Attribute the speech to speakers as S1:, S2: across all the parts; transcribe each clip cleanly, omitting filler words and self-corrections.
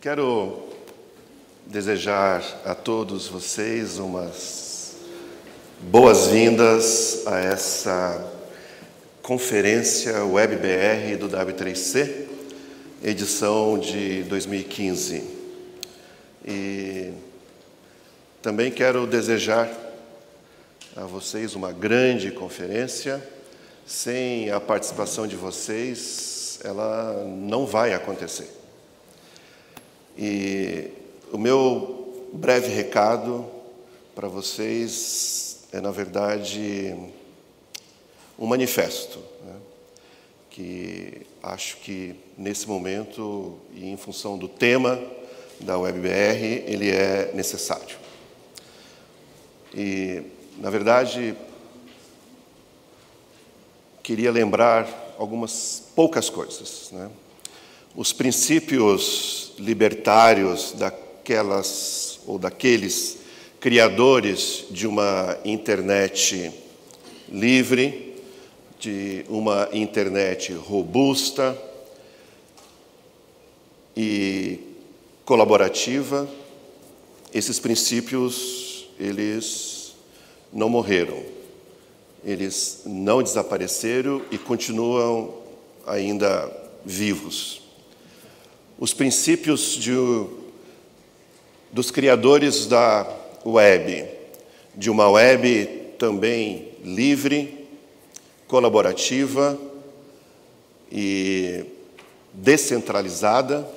S1: Quero desejar a todos vocês umas boas-vindas a essa conferência WebBR do W3C, edição de 2015. E também quero desejar a vocês uma grande conferência. Sem a participação de vocês, ela não vai acontecer. E o meu breve recado para vocês é, na verdade, um manifesto, né, que acho que, nesse momento, e em função do tema da WebBR, ele é necessário. E, na verdade, queria lembrar algumas poucas coisas, né? Os princípios libertários daquelas ou daqueles criadores de uma internet livre, de uma internet robusta e colaborativa, esses princípios, eles não morreram, eles não desapareceram e continuam ainda vivos. Os princípios dos criadores da web, de uma web também livre, colaborativa e descentralizada,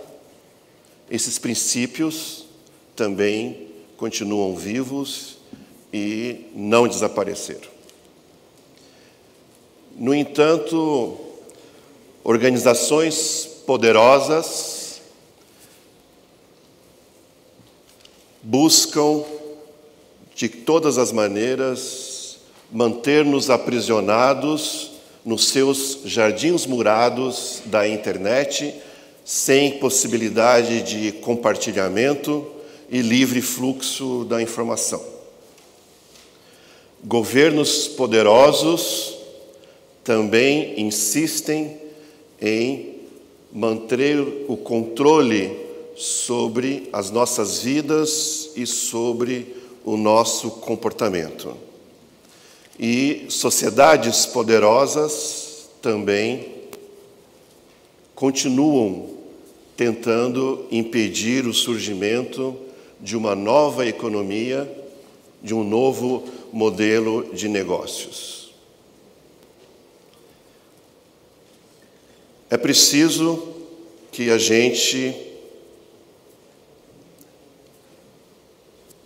S1: esses princípios também continuam vivos e não desapareceram. No entanto, organizações poderosas buscam, de todas as maneiras, manter-nos aprisionados nos seus jardins murados da internet, sem possibilidade de compartilhamento e livre fluxo da informação. Governos poderosos também insistem em manter o controle sobre as nossas vidas e sobre o nosso comportamento. E sociedades poderosas também continuam tentando impedir o surgimento de uma nova economia, de um novo modelo de negócios. É preciso que a gente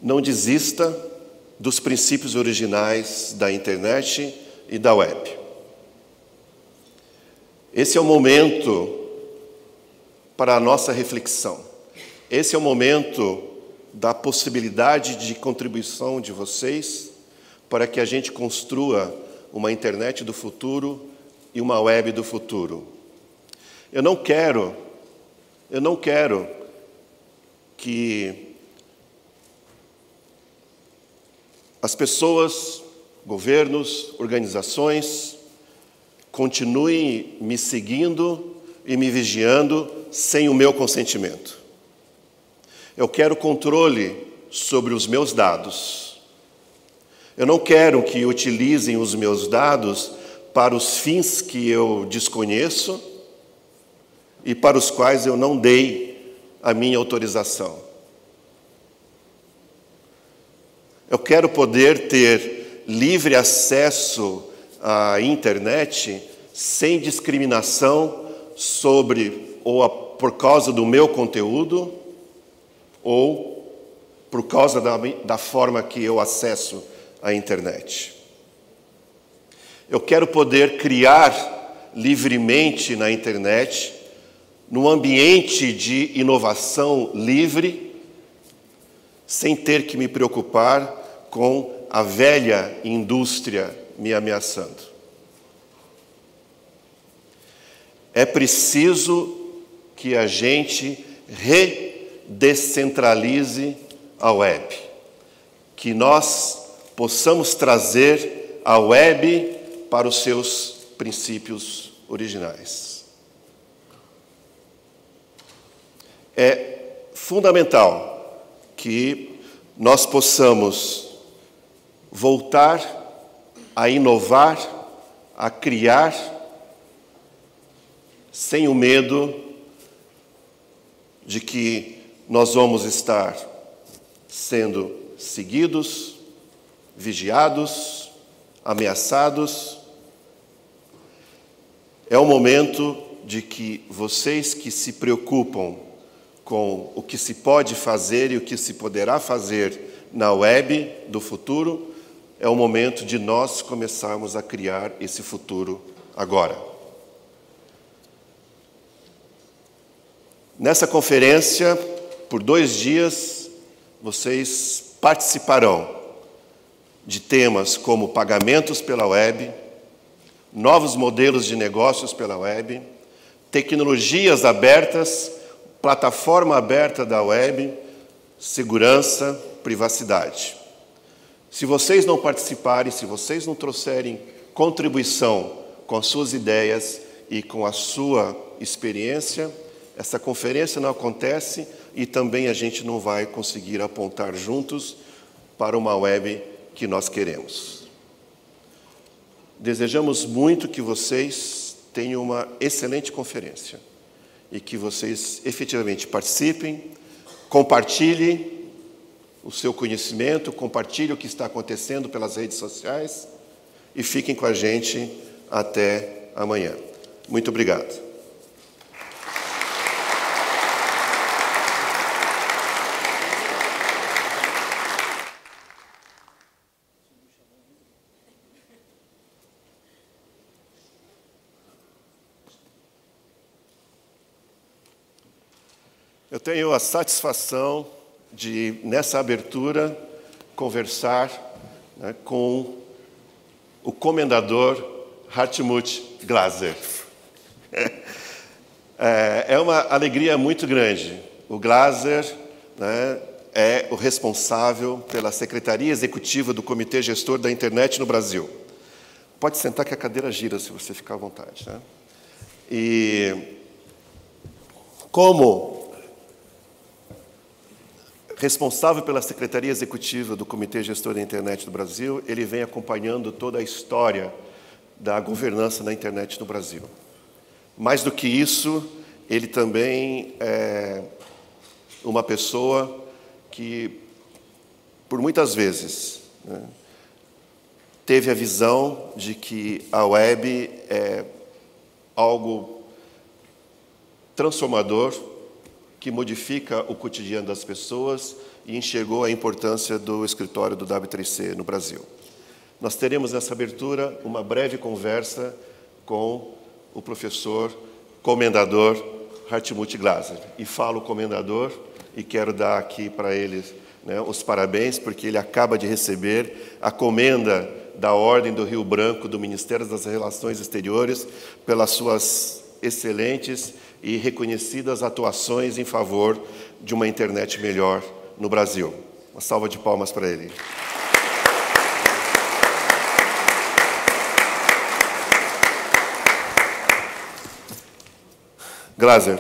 S1: não desista dos princípios originais da internet e da web. Esse é o momento para a nossa reflexão. Esse é o momento da possibilidade de contribuição de vocês para que a gente construa uma internet do futuro e uma web do futuro. Eu não quero que as pessoas, governos, organizações, continuem me seguindo e me vigiando sem o meu consentimento. Eu quero controle sobre os meus dados. Eu não quero que utilizem os meus dados para os fins que eu desconheço e para os quais eu não dei a minha autorização. Eu quero poder ter livre acesso à internet sem discriminação sobre ou por causa do meu conteúdo ou por causa da forma que eu acesso a internet. Eu quero poder criar livremente na internet, num ambiente de inovação livre, sem ter que me preocupar com a velha indústria me ameaçando. É preciso que a gente redescentralize a web, que nós possamos trazer a web para os seus princípios originais. É fundamental que nós possamos voltar a inovar, a criar, sem o medo de que nós vamos estar sendo seguidos, vigiados, ameaçados. É o momento de que vocês que se preocupam com o que se pode fazer e o que se poderá fazer na web do futuro, é o momento de nós começarmos a criar esse futuro agora. Nessa conferência, por 2 dias, vocês participarão de temas como pagamentos pela web, novos modelos de negócios pela web, tecnologias abertas, plataforma aberta da web, segurança, privacidade. Se vocês não participarem, se vocês não trouxerem contribuição com as suas ideias e com a sua experiência, essa conferência não acontece e também a gente não vai conseguir apontar juntos para uma web que nós queremos. Desejamos muito que vocês tenham uma excelente conferência e que vocês efetivamente participem, compartilhem o seu conhecimento, compartilhem o que está acontecendo pelas redes sociais e fiquem com a gente até amanhã. Muito obrigado. Eu tenho a satisfação de, nessa abertura, conversar com o comendador Hartmut Glaser. É uma alegria muito grande. O Glaser é o responsável pela Secretaria Executiva do Comitê Gestor da Internet no Brasil. Pode sentar que a cadeira gira, se você ficar à vontade. E como responsável pela Secretaria Executiva do Comitê Gestor da Internet do Brasil, ele vem acompanhando toda a história da governança na internet no Brasil. Mais do que isso, ele também é uma pessoa que, por muitas vezes, teve a visão de que a web é algo transformador, que modifica o cotidiano das pessoas e enxergou a importância do escritório do W3C no Brasil. Nós teremos nessa abertura uma breve conversa com o professor comendador Hartmut Glaser. E falo comendador e quero dar aqui para ele os parabéns, porque ele acaba de receber a comenda da Ordem do Rio Branco do Ministério das Relações Exteriores pelas suas excelentes e reconhecidas atuações em favor de uma internet melhor no Brasil. Uma salva de palmas para ele. Glaser,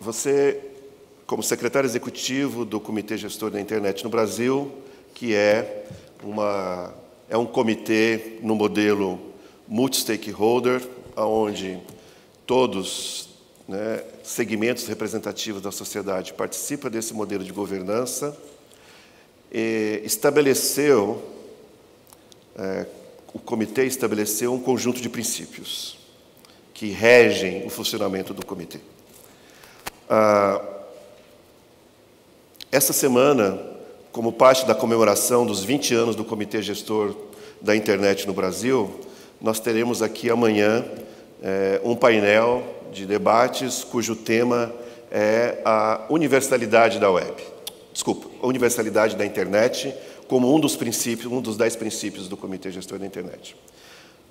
S1: você, como secretário executivo do Comitê Gestor da Internet no Brasil, que é um comitê no modelo multi-stakeholder, onde todos segmentos representativos da sociedade participam desse modelo de governança, o comitê estabeleceu um conjunto de princípios que regem o funcionamento do comitê. Essa semana, como parte da comemoração dos 20 anos do Comitê Gestor da Internet no Brasil, nós teremos aqui amanhã um painel de debates cujo tema é a universalidade da web. Desculpa, a universalidade da internet como um dos 10 princípios do Comitê Gestor da Internet.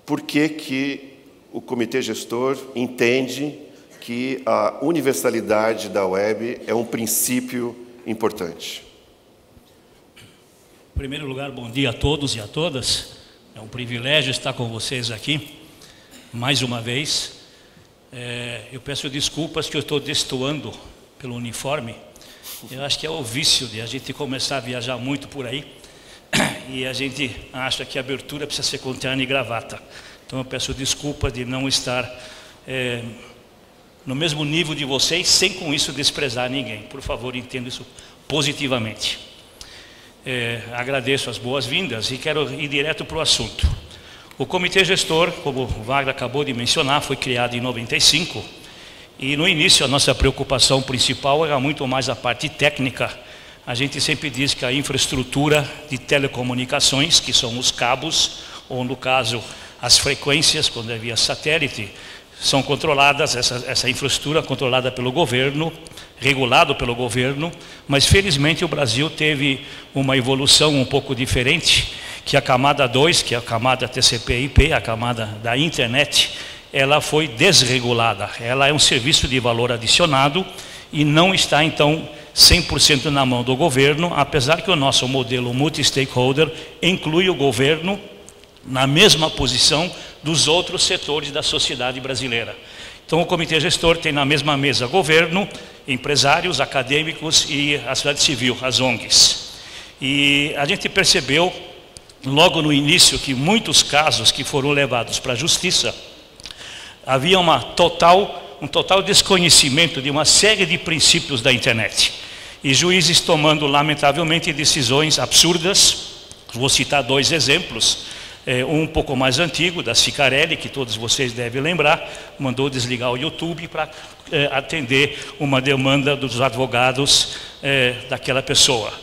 S1: Por que o Comitê Gestor entende que a universalidade da web é um princípio importante?
S2: Em primeiro lugar, bom dia a todos e a todas. É um privilégio estar com vocês aqui, mais uma vez. Eu peço desculpas que eu estou destoando pelo uniforme. Eu acho que é o vício de a gente começar a viajar muito por aí e a gente acha que a abertura precisa ser com terno e gravata. Então eu peço desculpa de não estar no mesmo nível de vocês, sem com isso desprezar ninguém. Por favor, entenda isso positivamente. Agradeço as boas-vindas e quero ir direto para o assunto. O Comitê Gestor, como o Wagner acabou de mencionar, foi criado em 95 e no início a nossa preocupação principal era muito mais a parte técnica. A gente sempre diz que a infraestrutura de telecomunicações, que são os cabos, ou no caso as frequências, quando é via satélite, são controladas, essa infraestrutura controlada pelo governo, regulado pelo governo, mas felizmente o Brasil teve uma evolução um pouco diferente, que a camada 2, que é a camada TCP/IP, a camada da internet, ela foi desregulada. Ela é um serviço de valor adicionado e não está então 100% na mão do governo, apesar que o nosso modelo multi-stakeholder inclui o governo na mesma posição dos outros setores da sociedade brasileira. Então o Comitê Gestor tem na mesma mesa governo, empresários, acadêmicos e a sociedade civil, as ONGs. E a gente percebeu logo no início que muitos casos que foram levados para a justiça, havia um total desconhecimento de uma série de princípios da internet. E juízes tomando lamentavelmente decisões absurdas. Vou citar dois exemplos. Um pouco mais antigo, da Cicarelli, que todos vocês devem lembrar, mandou desligar o YouTube para atender uma demanda dos advogados daquela pessoa.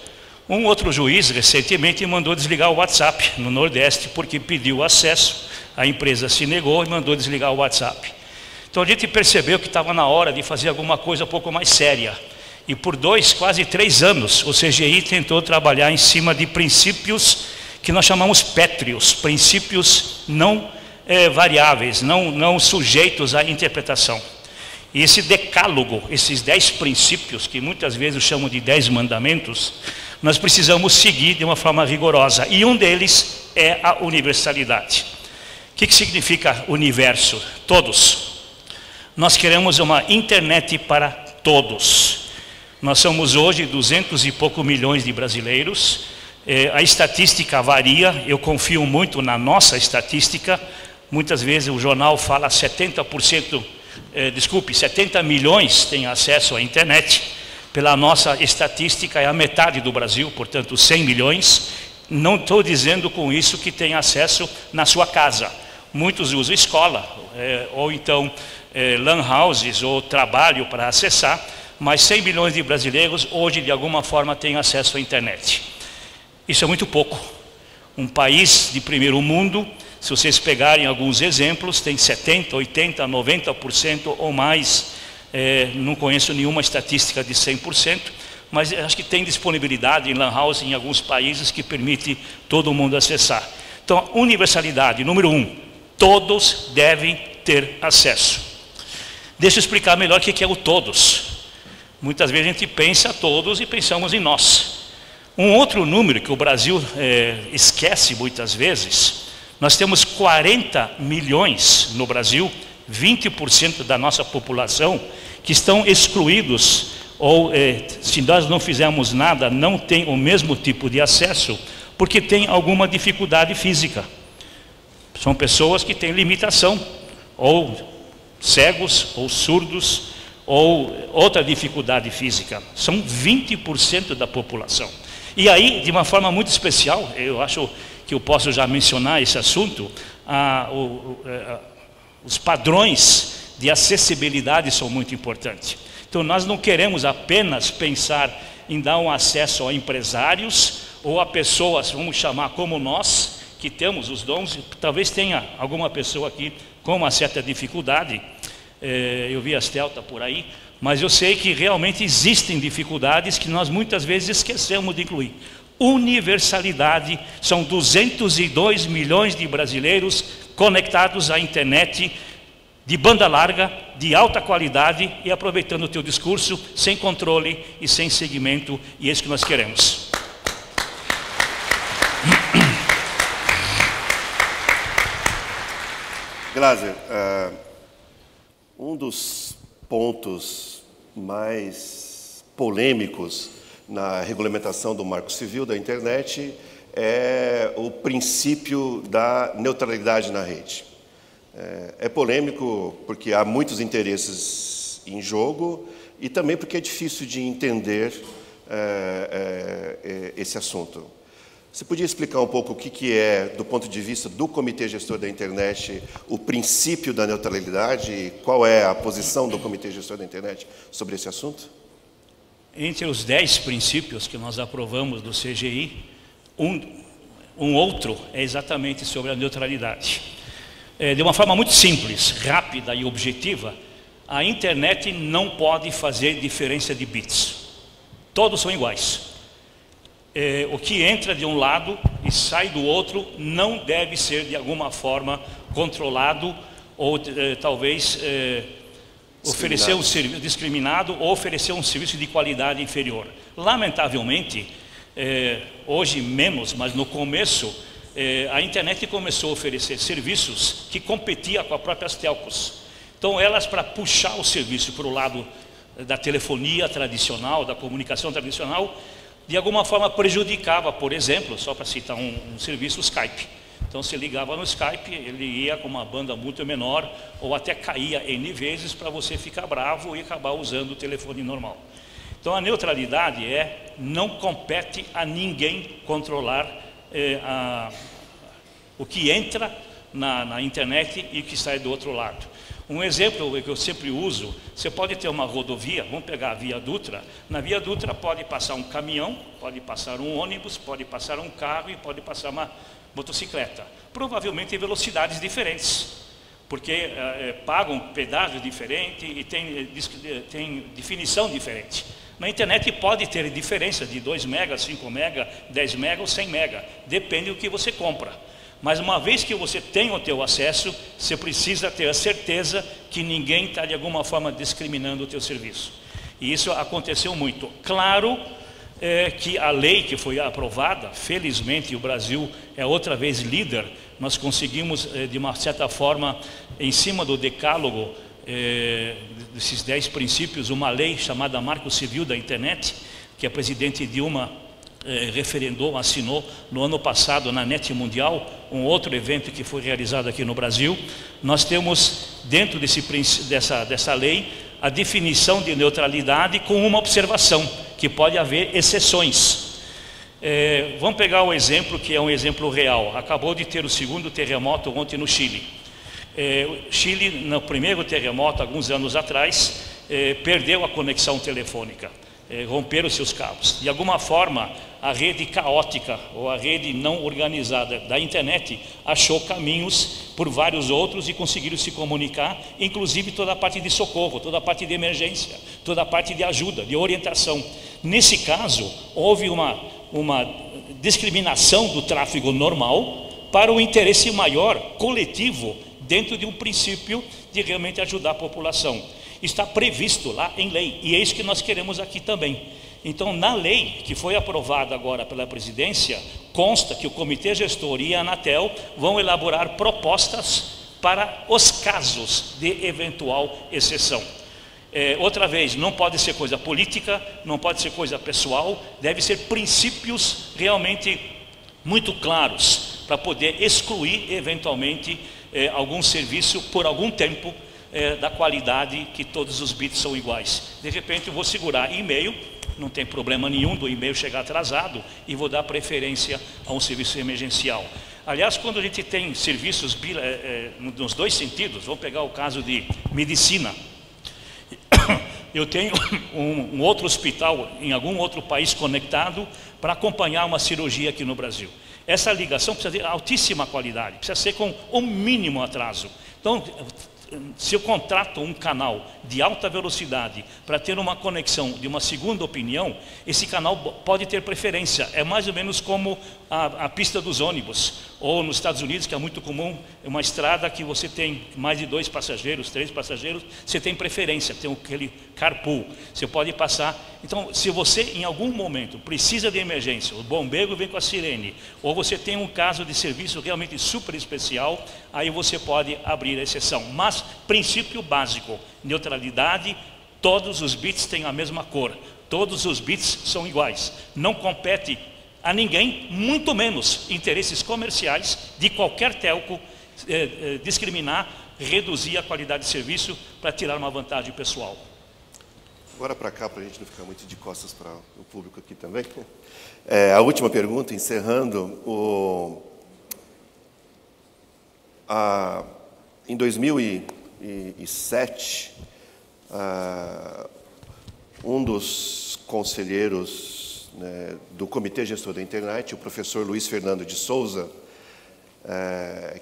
S2: Um outro juiz, recentemente, mandou desligar o WhatsApp no Nordeste, porque pediu acesso, a empresa se negou e mandou desligar o WhatsApp. Então a gente percebeu que estava na hora de fazer alguma coisa um pouco mais séria. E por quase 3 anos, o CGI tentou trabalhar em cima de princípios que nós chamamos pétreos, princípios não variáveis, não sujeitos à interpretação. E esse decálogo, esses 10 princípios, que muitas vezes chamam de 10 mandamentos, nós precisamos seguir de uma forma rigorosa. E um deles é a universalidade. O que significa universo? Todos. Nós queremos uma internet para todos. Nós somos hoje 200 e poucos milhões de brasileiros. A estatística varia, eu confio muito na nossa estatística. Muitas vezes o jornal fala 70 milhões têm acesso à internet. Pela nossa estatística é a metade do Brasil, portanto 100 milhões. Não estou dizendo com isso que tem acesso na sua casa. Muitos usam escola, ou então lan houses, ou trabalho para acessar. Mas 100 milhões de brasileiros hoje de alguma forma têm acesso à internet. Isso é muito pouco. Um país de primeiro mundo, se vocês pegarem alguns exemplos, tem 70%, 80%, 90% ou mais. Não conheço nenhuma estatística de 100%, mas acho que tem disponibilidade em lan house em alguns países que permite todo mundo acessar. Então, universalidade, número 1, todos devem ter acesso. Deixa eu explicar melhor o que é o todos. Muitas vezes a gente pensa todos e pensamos em nós. Um outro número que o Brasil esquece muitas vezes, nós temos 40 milhões no Brasil, 20% da nossa população, que estão excluídos, ou se nós não fizermos nada, não tem o mesmo tipo de acesso, porque tem alguma dificuldade física. São pessoas que têm limitação, ou cegos, ou surdos, ou outra dificuldade física. São 20% da população. E aí, de uma forma muito especial, eu acho que eu posso já mencionar esse assunto, os padrões de acessibilidade são muito importantes. Então, nós não queremos apenas pensar em dar um acesso a empresários ou a pessoas, vamos chamar como nós, que temos os dons. Talvez tenha alguma pessoa aqui com uma certa dificuldade, eu vi a Estelta por aí, mas eu sei que realmente existem dificuldades que nós muitas vezes esquecemos de incluir. Universalidade, são 202 milhões de brasileiros conectados à internet de banda larga, de alta qualidade e aproveitando o teu discurso, sem controle e sem segmento, e é isso que nós queremos.
S1: Glauser, um dos pontos mais polêmicos na regulamentação do Marco Civil da internet é o princípio da neutralidade na rede. É polêmico porque há muitos interesses em jogo e também porque é difícil de entender esse assunto. Você podia explicar um pouco o que é, do ponto de vista do Comitê Gestor da Internet, o princípio da neutralidade e qual é a posição do Comitê Gestor da Internet sobre esse assunto?
S2: Entre os 10 princípios que nós aprovamos do CGI, um outro é exatamente sobre a neutralidade. De uma forma muito simples, rápida e objetiva, a internet não pode fazer diferença de bits. Todos são iguais. O que entra de um lado e sai do outro não deve ser de alguma forma controlado ou talvez oferecer um serviço discriminado ou oferecer um serviço de qualidade inferior. Lamentavelmente, hoje menos, mas no começo, a internet começou a oferecer serviços que competiam com as próprias telcos. Então elas, para puxar o serviço para o lado da telefonia tradicional, da comunicação tradicional, de alguma forma prejudicava, por exemplo, só para citar um serviço, o Skype. Então se ligava no Skype, ele ia com uma banda muito menor, ou até caía N vezes para você ficar bravo e acabar usando o telefone normal. Então a neutralidade não compete a ninguém controlar o que entra na internet e o que sai do outro lado. Um exemplo que eu sempre uso, você pode ter uma rodovia, vamos pegar a Via Dutra. Na Via Dutra pode passar um caminhão, pode passar um ônibus, pode passar um carro e pode passar uma motocicleta. Provavelmente em velocidades diferentes, porque pagam pedágio diferente e tem definição diferente. Na internet pode ter diferença de 2 megas, 5 megas, 10 megas ou 100 megas, depende do que você compra. Mas uma vez que você tem o teu acesso, você precisa ter a certeza que ninguém está de alguma forma discriminando o teu serviço. E isso aconteceu muito. Claro que a lei que foi aprovada, felizmente o Brasil é outra vez líder, nós conseguimos de uma certa forma, em cima do decálogo, desses 10 princípios, uma lei chamada Marco Civil da Internet, que a presidente Dilma referendou, assinou no ano passado na NET Mundial, um outro evento que foi realizado aqui no Brasil. Nós temos dentro dessa lei a definição de neutralidade com uma observação, que pode haver exceções. Vamos pegar o exemplo que é um exemplo real. Acabou de ter o 2º terremoto ontem no Chile. Chile, no primeiro terremoto, alguns anos atrás, perdeu a conexão telefônica. Romperam seus cabos. De alguma forma, a rede caótica ou a rede não organizada da internet achou caminhos por vários outros e conseguiram se comunicar, inclusive toda a parte de socorro, toda a parte de emergência, toda a parte de ajuda, de orientação. Nesse caso, houve uma discriminação do tráfego normal para o interesse maior, coletivo, dentro de um princípio de realmente ajudar a população. Está previsto lá em lei, e é isso que nós queremos aqui também. Então, na lei que foi aprovada agora pela presidência, consta que o Comitê Gestor e a Anatel vão elaborar propostas para os casos de eventual exceção. Outra vez, não pode ser coisa política, não pode ser coisa pessoal, deve ser princípios realmente muito claros para poder excluir eventualmente algum serviço por algum tempo da qualidade que todos os bits são iguais. De repente eu vou segurar e-mail, não tem problema nenhum do e-mail chegar atrasado e vou dar preferência a um serviço emergencial. Aliás, quando a gente tem serviços nos dois sentidos, vamos pegar o caso de medicina. Eu tenho um outro hospital em algum outro país conectado para acompanhar uma cirurgia aqui no Brasil. Essa ligação precisa de altíssima qualidade, precisa ser com o mínimo atraso. Então, se eu contrato um canal de alta velocidade para ter uma conexão de uma segunda opinião, esse canal pode ter preferência. É mais ou menos como a pista dos ônibus, ou nos Estados Unidos, que é muito comum, uma estrada que você tem mais de 2 passageiros, 3 passageiros, você tem preferência, tem aquele carpool, você pode passar. Então, se você em algum momento precisa de emergência, o bombeiro vem com a sirene, ou você tem um caso de serviço realmente super especial, aí você pode abrir a exceção. Mas, princípio básico, neutralidade, todos os bits têm a mesma cor, todos os bits são iguais, não compete a ninguém, muito menos interesses comerciais de qualquer telco, discriminar, reduzir a qualidade de serviço para tirar uma vantagem pessoal.
S1: Agora para cá, para a gente não ficar muito de costas para o público aqui também. A última pergunta, encerrando. Em 2007, um dos conselheiros, né, do Comitê Gestor da Internet, o professor Luiz Fernando de Souza,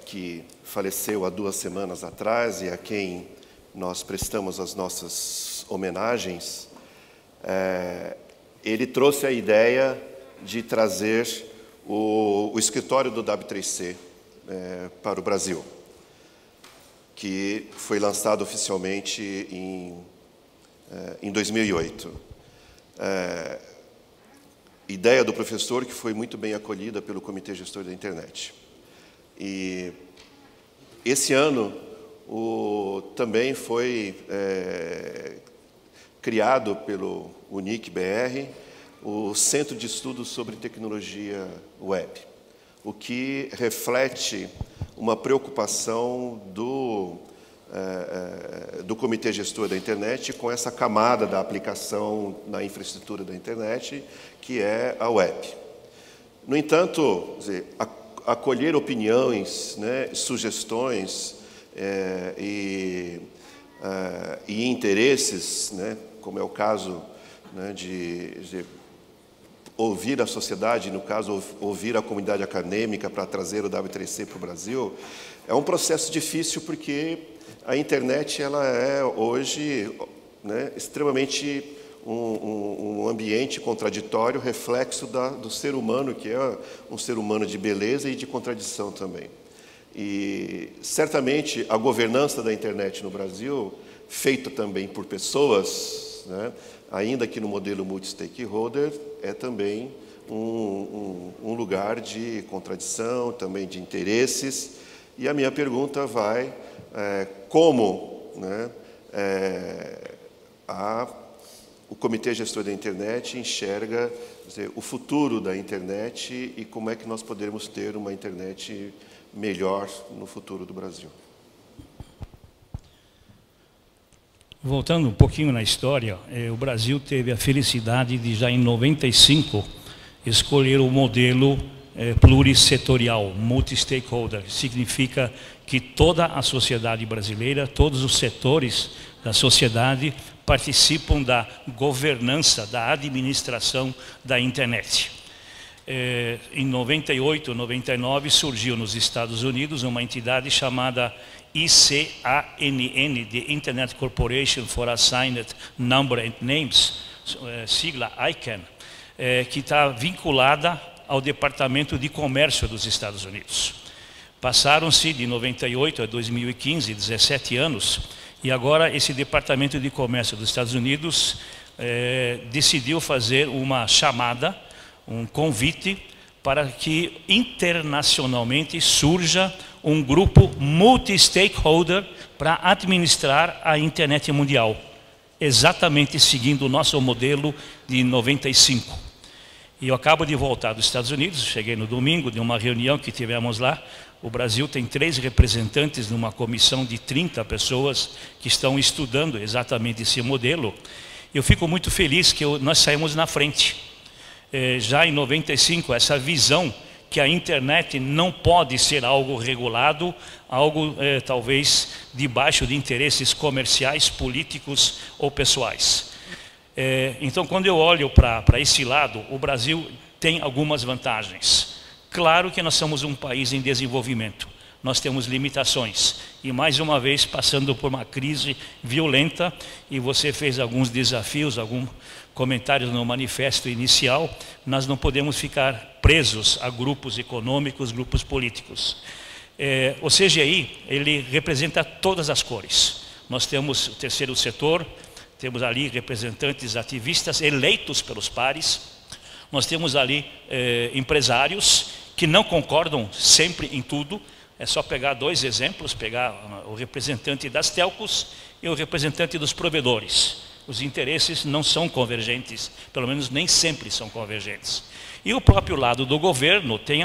S1: que faleceu há 2 semanas atrás e a quem nós prestamos as nossas homenagens, ele trouxe a ideia de trazer o escritório do W3C para o Brasil, que foi lançado oficialmente em 2008. Ideia do professor que foi muito bem acolhida pelo Comitê Gestor da Internet. E esse ano também foi criado pelo UNIC-BR o Centro de Estudos sobre Tecnologia Web, o que reflete uma preocupação do Comitê Gestor da Internet com essa camada da aplicação na infraestrutura da internet, que é a web. No entanto, acolher opiniões, né, sugestões e interesses, né, como é o caso, né, de ouvir a sociedade, no caso, ouvir a comunidade acadêmica para trazer o W3C para o Brasil, é um processo difícil porque a internet ela é hoje, né, extremamente um ambiente contraditório, reflexo do ser humano, que é um ser humano de beleza e de contradição também. E certamente a governança da internet no Brasil, feita também por pessoas, né, ainda que no modelo multi-stakeholder, é também um lugar de contradição, também de interesses. E a minha pergunta vai, como, né, o Comitê Gestor da Internet enxerga, quer dizer, o futuro da internet e como é que nós poderemos ter uma internet melhor no futuro do Brasil.
S2: Voltando um pouquinho na história, o Brasil teve a felicidade de já em 95 escolher o modelo plurissetorial, multi-stakeholder. Significa que toda a sociedade brasileira, todos os setores da sociedade participam da governança, da administração da internet. Em 98, 99, surgiu nos Estados Unidos uma entidade chamada ICANN, The Internet Corporation for Assigned Number and Names, sigla ICANN, que está vinculada ao Departamento de Comércio dos Estados Unidos. Passaram-se de 98 a 2015, 17 anos, e agora esse Departamento de Comércio dos Estados Unidos decidiu fazer uma chamada, um convite, para que internacionalmente surja um grupo multi-stakeholder para administrar a internet mundial, exatamente seguindo o nosso modelo de 95. E eu acabo de voltar dos Estados Unidos, cheguei no domingo de uma reunião que tivemos lá. O Brasil tem 3 representantes numa comissão de 30 pessoas que estão estudando exatamente esse modelo. Eu fico muito feliz que nós saímos na frente. Já em 95, essa visão que a internet não pode ser algo regulado, algo talvez debaixo de interesses comerciais, políticos ou pessoais. Então, quando eu olho para esse lado, o Brasil tem algumas vantagens. Claro que nós somos um país em desenvolvimento, nós temos limitações. E mais uma vez passando por uma crise violenta, e você fez alguns desafios, alguns comentários no manifesto inicial, nós não podemos ficar presos a grupos econômicos, grupos políticos. O CGI, ele representa todas as cores. Nós temos o terceiro setor, temos ali representantes ativistas eleitos pelos pares, nós temos ali empresários que não concordam sempre em tudo. É só pegar dois exemplos, pegar o representante das telcos e o representante dos provedores. Os interesses não são convergentes, pelo menos nem sempre são convergentes. E o próprio lado do governo tem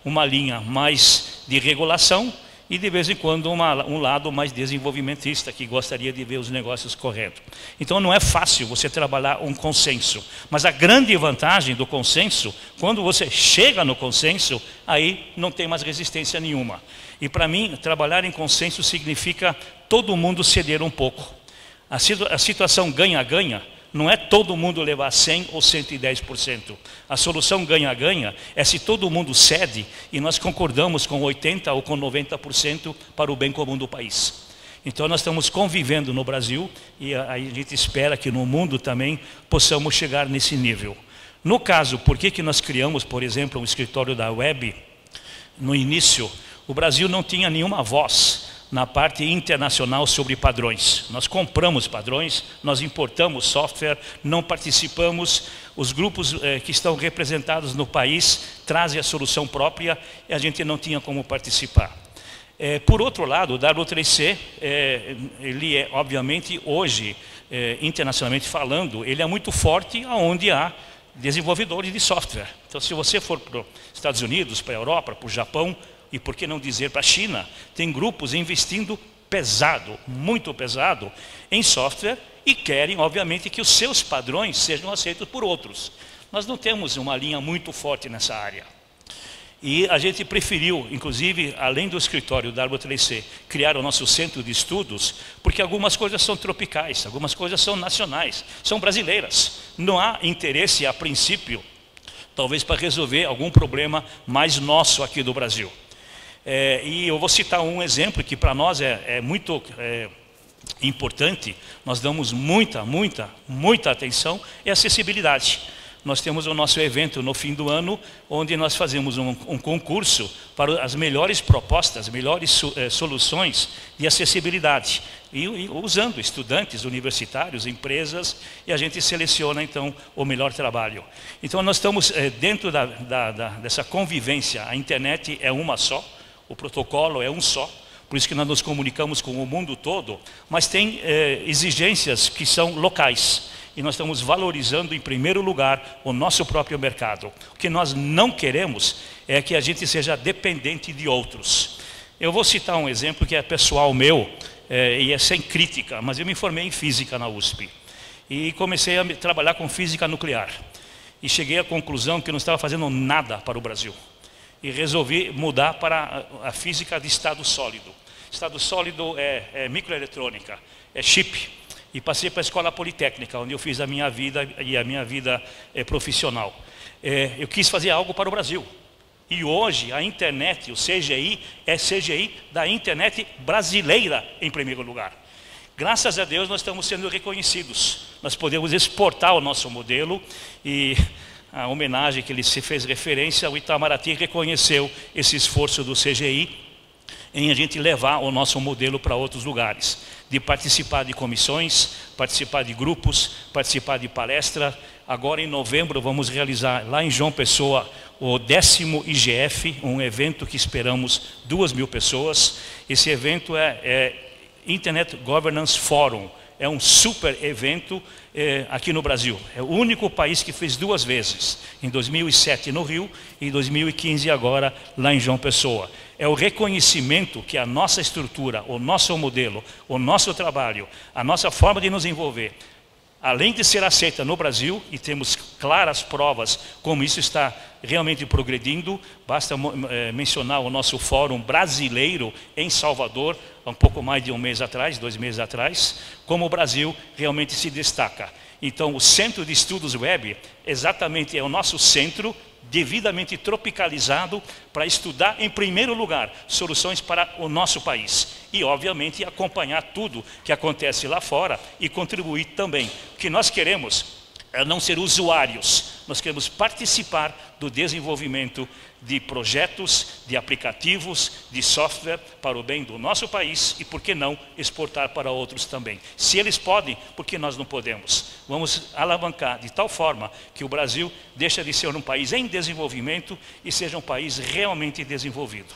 S2: uma linha mais de regulação e de vez em quando um lado mais desenvolvimentista, que gostaria de ver os negócios correndo. Então não é fácil você trabalhar um consenso, mas a grande vantagem do consenso, quando você chega no consenso, aí não tem mais resistência nenhuma. E para mim, trabalhar em consenso significa todo mundo ceder um pouco. A situação ganha-ganha não é todo mundo levar 100% ou 110%. A solução ganha-ganha é se todo mundo cede e nós concordamos com 80% ou com 90% para o bem comum do país. Então nós estamos convivendo no Brasil e a gente espera que no mundo também possamos chegar nesse nível. No caso, por que nós criamos, por exemplo, um escritório da web? No início, o Brasil não tinha nenhuma voz na parte internacional sobre padrões. Nós compramos padrões, nós importamos software, não participamos. Os grupos que estão representados no país trazem a solução própria e a gente não tinha como participar. Por outro lado, o W3C, ele é, obviamente, hoje, internacionalmente falando, ele é muito forte onde há desenvolvedores de software. Então, se você for para os Estados Unidos, para a Europa, para o Japão, e por que não dizer para a China, tem grupos investindo pesado, muito pesado, em software e querem, obviamente, que os seus padrões sejam aceitos por outros. Nós não temos uma linha muito forte nessa área. E a gente preferiu, inclusive, além do escritório da W3C, criar o nosso centro de estudos, porque algumas coisas são tropicais, algumas coisas são nacionais, são brasileiras. Não há interesse, a princípio, talvez para resolver algum problema mais nosso aqui do Brasil. E eu vou citar um exemplo que para nós é muito importante, nós damos muita atenção, é a acessibilidade. Nós temos o nosso evento no fim do ano, onde nós fazemos um concurso para as melhores propostas, melhores soluções de acessibilidade. E usando estudantes, universitários, empresas, e a gente seleciona então o melhor trabalho. Então nós estamos dentro dessa convivência, a internet é uma só, o protocolo é um só, por isso que nós nos comunicamos com o mundo todo, mas tem exigências que são locais. E nós estamos valorizando em primeiro lugar o nosso próprio mercado. O que nós não queremos é que a gente seja dependente de outros. Eu vou citar um exemplo que é pessoal meu, e é sem crítica, mas eu me formei em física na USP. E comecei a trabalhar com física nuclear. E cheguei à conclusão que eu não estava fazendo nada para o Brasil. E resolvi mudar para a física de estado sólido. Estado sólido é microeletrônica, é chip. E passei para a escola politécnica, onde eu fiz a minha vida e a minha vida profissional. Eu quis fazer algo para o Brasil. E hoje a internet, o CGI, é CGI da internet brasileira em primeiro lugar. Graças a Deus nós estamos sendo reconhecidos. Nós podemos exportar o nosso modelo e a homenagem que ele se fez referência, o Itamaraty reconheceu esse esforço do CGI em a gente levar o nosso modelo para outros lugares, de participar de comissões, participar de grupos, participar de palestra. Agora em novembro vamos realizar lá em João Pessoa o 10º IGF, um evento que esperamos 2.000 pessoas. Esse evento é Internet Governance Forum, é um super evento aqui no Brasil. É o único país que fez 2 vezes, em 2007 no Rio e em 2015 agora lá em João Pessoa. É o reconhecimento que a nossa estrutura, o nosso modelo, o nosso trabalho, a nossa forma de nos envolver, além de ser aceita no Brasil, e temos claras provas como isso está realmente progredindo, basta mencionar o nosso fórum brasileiro em Salvador, há um pouco mais de 1 mês atrás, 2 meses atrás, como o Brasil realmente se destaca. Então o Centro de Estudos Web exatamente é o nosso centro devidamente tropicalizado para estudar, em primeiro lugar, soluções para o nosso país. E, obviamente, acompanhar tudo que acontece lá fora e contribuir também. O que nós queremos é não ser usuários, nós queremos participar do desenvolvimento de projetos, de aplicativos, de software para o bem do nosso país e, por que não, exportar para outros também. Se eles podem, por que nós não podemos? Vamos alavancar de tal forma que o Brasil deixe de ser um país em desenvolvimento e seja um país realmente desenvolvido.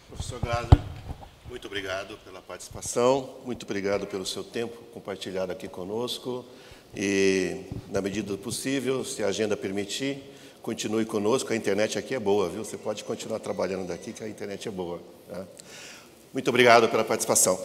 S1: Professor Glaser, muito obrigado pela participação, muito obrigado pelo seu tempo compartilhado aqui conosco. E, na medida do possível, se a agenda permitir, continue conosco. A internet aqui é boa, viu? Você pode continuar trabalhando daqui, que a internet é boa. Tá? Muito obrigado pela participação.